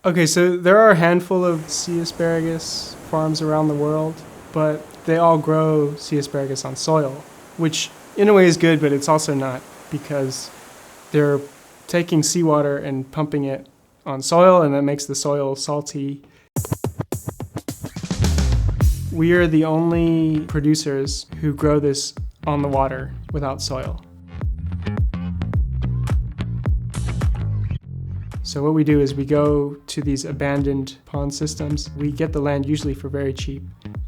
Okay, so there are a handful of sea asparagus farms around the world, but they all grow sea asparagus on soil, which in a way is good, but it's also not, because they're taking seawater and pumping it on soil, and that makes the soil salty. We are the only producers who grow this on the water without soil. So what we do is we go to these abandoned pond systems. We get the land usually for very cheap,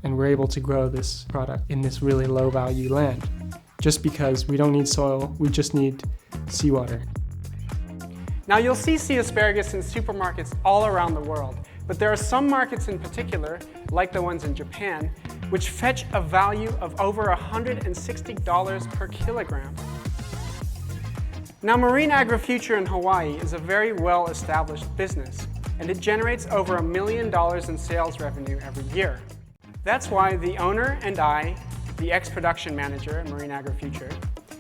and we're able to grow this product in this really low value land. Just because we don't need soil, we just need seawater. Now you'll see sea asparagus in supermarkets all around the world, but there are some markets in particular, like the ones in Japan, which fetch a value of over $160 per kilogram. Now Marine Agri-Future in Hawaii is a very well-established business, and it generates over $1 million in sales revenue every year. That's why the owner and I, the ex-production manager at Marine Agri-Future,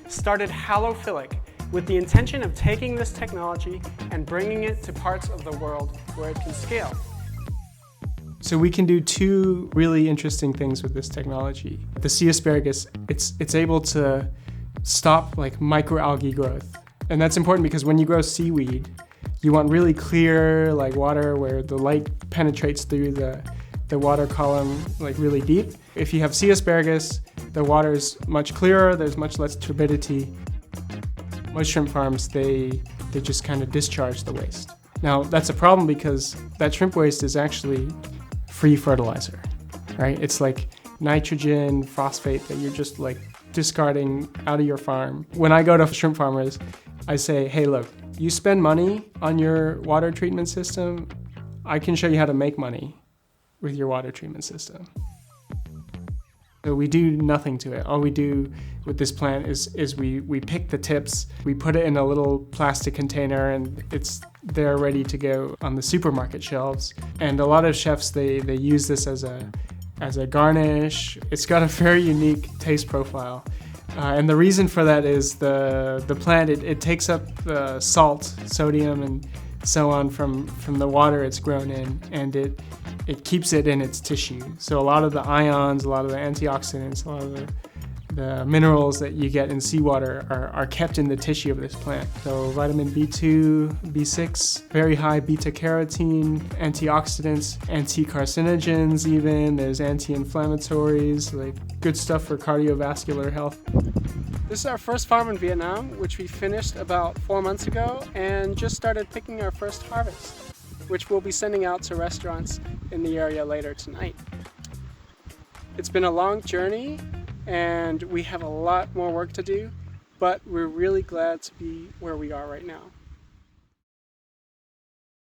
started Halophilic with the intention of taking this technology and bringing it to parts of the world where it can scale. So we can do two really interesting things with this technology. The sea asparagus, it's able to stop like microalgae growth. And that's important because when you grow seaweed, you want really clear like water where the light penetrates through the water column like really deep. If you have sea asparagus, the water is much clearer, there's much less turbidity. Most shrimp farms, they just kind of discharge the waste. Now that's a problem because that shrimp waste is actually free fertilizer, right? It's like nitrogen, phosphate that you're just like discarding out of your farm. When I go to shrimp farmers, I say, hey look, you spend money on your water treatment system, I can show you how to make money with your water treatment system. So we do nothing to it. All we do with this plant is we pick the tips, we put it in a little plastic container, and it's there ready to go on the supermarket shelves. And a lot of chefs, they use this as a garnish. It's got a very unique taste profile. And the reason for that is the plant, it takes up salt, sodium, and so on from the water it's grown in, and it keeps it in its tissue. So a lot of the ions, a lot of the antioxidants, a lot of the minerals that you get in seawater are kept in the tissue of this plant. So vitamin B2, B6, very high beta-carotene, antioxidants, anti-carcinogens even, there's anti-inflammatories, like good stuff for cardiovascular health. This is our first farm in Vietnam, which we finished about 4 months ago and just started picking our first harvest, which we'll be sending out to restaurants in the area later tonight. It's been a long journey and we have a lot more work to do, but we're really glad to be where we are right now.